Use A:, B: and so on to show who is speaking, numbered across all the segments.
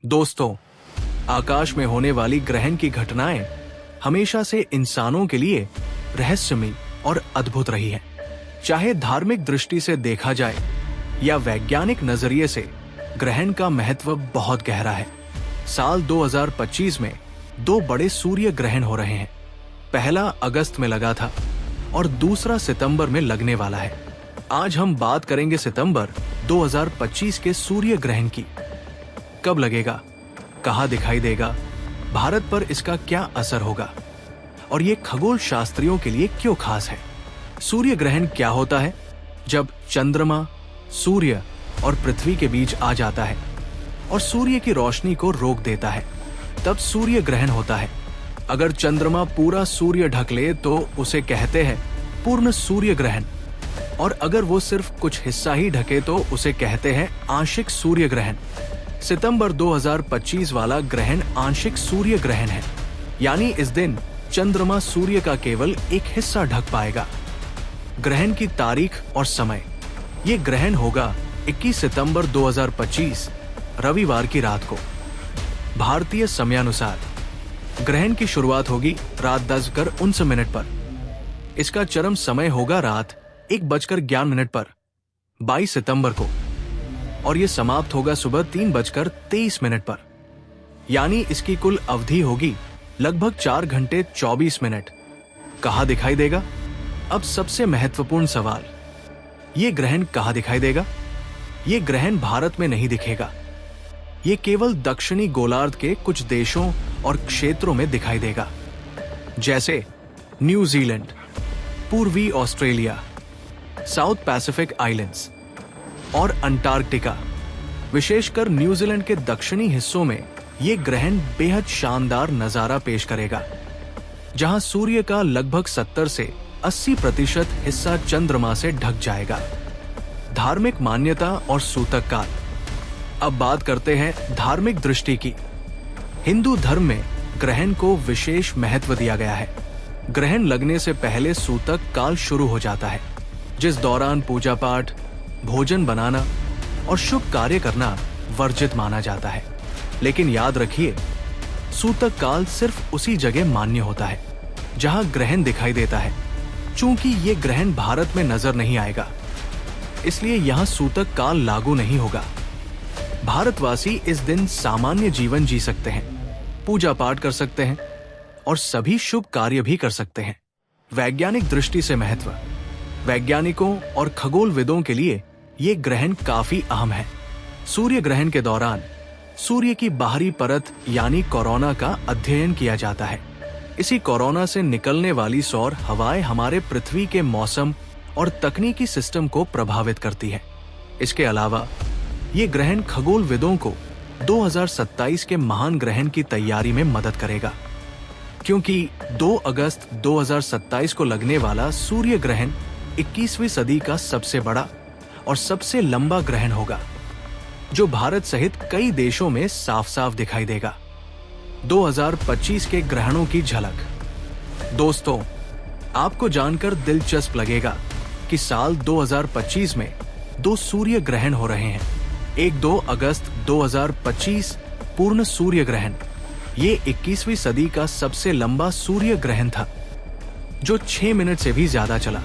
A: दोस्तों, आकाश में होने वाली ग्रहण की घटनाएं हमेशा से इंसानों के लिए रहस्यमयी और अद्भुत रही है। चाहे धार्मिक दृष्टि से देखा जाए या वैज्ञानिक नजरिए से, ग्रहण का महत्व बहुत गहरा है। साल 2025 में 2 बड़े सूर्य ग्रहण हो रहे हैं। पहला अगस्त में लगा था और दूसरा सितंबर में लगने वाला है। आज हम बात करेंगे सितंबर 2025 के सूर्य ग्रहण की। कब लगेगा, कहां दिखाई देगा, भारत पर इसका क्या असर होगा और ये खगोल शास्त्रियों के लिए क्यों खास है। सूर्य ग्रहण क्या होता है? जब चंद्रमा सूर्य और पृथ्वी के बीच आ जाता है और सूर्य की रोशनी को रोक देता है, तब सूर्य ग्रहण होता है। अगर चंद्रमा पूरा सूर्य ढक ले तो उसे कहते हैं पूर्ण सूर्य ग्रहण, और अगर वो सिर्फ कुछ हिस्सा ही ढके तो उसे कहते हैं आंशिक सूर्य ग्रहण। सितंबर 2025 वाला ग्रहण आंशिक सूर्य ग्रहण है, यानी इस दिन चंद्रमा सूर्य का केवल एक हिस्सा ढक पाएगा। ग्रहण की तारीख और समय। ये ग्रहण होगा 21 सितंबर 2025 रविवार की रात को, भारतीय समयानुसार। ग्रहण की शुरुआत होगी रात 10:19 पर। इसका चरम समय होगा रात 1:11 पर 22 सितंबर को, और ये समाप्त होगा सुबह 3:23 पर। यानी इसकी कुल अवधि होगी लगभग 4 घंटे 24 मिनट। कहां दिखाई देगा? अब सबसे महत्वपूर्ण सवाल, ये ग्रहण कहां दिखाई देगा? ये ग्रहण भारत में नहीं दिखेगा। ये केवल दक्षिणी गोलार्ध के कुछ देशों और क्षेत्रों में दिखाई देगा, जैसे न्यूजीलैंड, पूर्वी ऑस्ट्रेलिया, साउथ पैसिफिक आइलैंड्स और अंटार्कटिका। विशेषकर न्यूजीलैंड के दक्षिणी हिस्सों में ये ग्रहण बेहद शानदार नजारा पेश करेगा, जहां सूर्य का लगभग 70 से 80% हिस्सा चंद्रमा से ढक जाएगा। धार्मिक मान्यता और सूतक काल। अब बात करते हैं धार्मिक दृष्टि की। हिंदू धर्म में ग्रहण को विशेष महत्व दिया गया है। ग्रहण लगने से पहले सूतक काल शुरू हो जाता है, जिस दौरान पूजा पाठ, भोजन बनाना और शुभ कार्य करना वर्जित माना जाता है। लेकिन याद रखिए, सूतक काल सिर्फ उसी जगह मान्य होता है जहां ग्रहण दिखाई देता है। चूंकि ये ग्रहण भारत में नजर नहीं आएगा, इसलिए यहां सूतक काल लागू नहीं होगा। भारतवासी इस दिन सामान्य जीवन जी सकते हैं, पूजा पाठ कर सकते हैं और सभी शुभ कार्य भी कर सकते हैं। वैज्ञानिक दृष्टि से महत्व। वैज्ञानिकों और खगोलविदों के लिए ये ग्रहण काफी अहम है। सूर्य ग्रहण के दौरान सूर्य की बाहरी परत यानी कोरोना का अध्ययन किया जाता है। इसी कोरोना से निकलने वाली सौर हवाएं हमारे पृथ्वी के मौसम और तकनीकी सिस्टम को प्रभावित करती है। इसके अलावा ये ग्रहण खगोलविदों को 2027 के महान ग्रहण की तैयारी में मदद करेगा, क्योंकि 2 अगस्त 2027 को लगने वाला सूर्य ग्रहण 21वीं सदी का सबसे बड़ा और सबसे लंबा ग्रहण होगा, जो भारत सहित कई देशों में साफ साफ दिखाई देगा। 2025 के ग्रहणों की झलक। दोस्तों, आपको जानकर दिलचस्प लगेगा कि साल 2025 में 2 सूर्य ग्रहण हो रहे हैं। एक 2 अगस्त 2025 पूर्ण सूर्य ग्रहण। ये 21वीं सदी का सबसे लंबा सूर्य ग्रहण था, जो 6 मिनट से भी ज्यादा चला।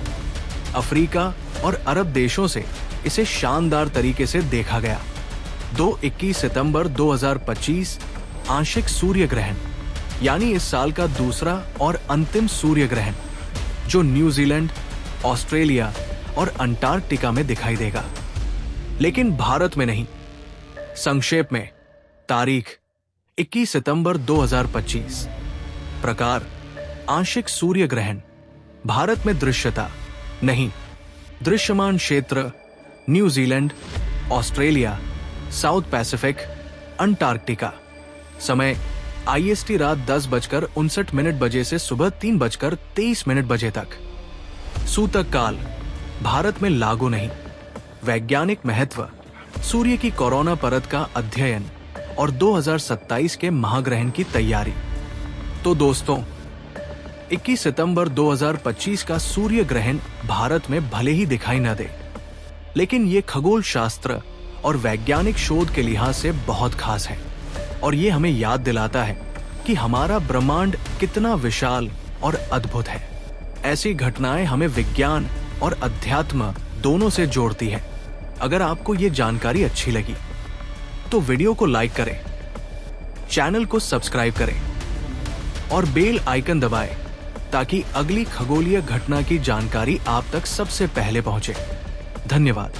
A: अफ्रीका और अरब देशों से इसे शानदार तरीके से देखा गया। 21 सितंबर 2025 आंशिक सूर्य ग्रहण, यानी इस साल का दूसरा और अंतिम सूर्य ग्रहण, जो न्यूजीलैंड, ऑस्ट्रेलिया और अंटार्कटिका में दिखाई देगा, लेकिन भारत में नहीं। संक्षेप में तारीख 21 सितंबर 2025। प्रकार आंशिक सूर्य ग्रहण। भारत में दृश्यता नहीं। दृश्यमान क्षेत्र New Zealand, Australia, south Pacific, Antarctica. समय IST रात 10:59 बजे से सुबह 3:23 बजे तक। सूतक काल भारत में लागू नहीं। वैज्ञानिक महत्व। सूर्य की कोरोना परत का अध्ययन और 2027 के महाग्रहण की तैयारी। तो दोस्तों, 21 सितंबर 2025 का सूर्य ग्रहण भारत में भले ही दिखाई न दे, लेकिन ये खगोल शास्त्र और वैज्ञानिक शोध के लिहाज से बहुत खास है। और ये हमें याद दिलाता है कि हमारा ब्रह्मांड कितना विशाल और अद्भुत है। ऐसी घटनाएं हमें विज्ञान और अध्यात्म दोनों से जोड़ती है। अगर आपको ये जानकारी अच्छी लगी तो वीडियो को लाइक करें, चैनल को सब्सक्राइब करें और बेल आइकन दबाएं ताकि अगली खगोलीय घटना की जानकारी आप तक सबसे पहले पहुंचे। धन्यवाद।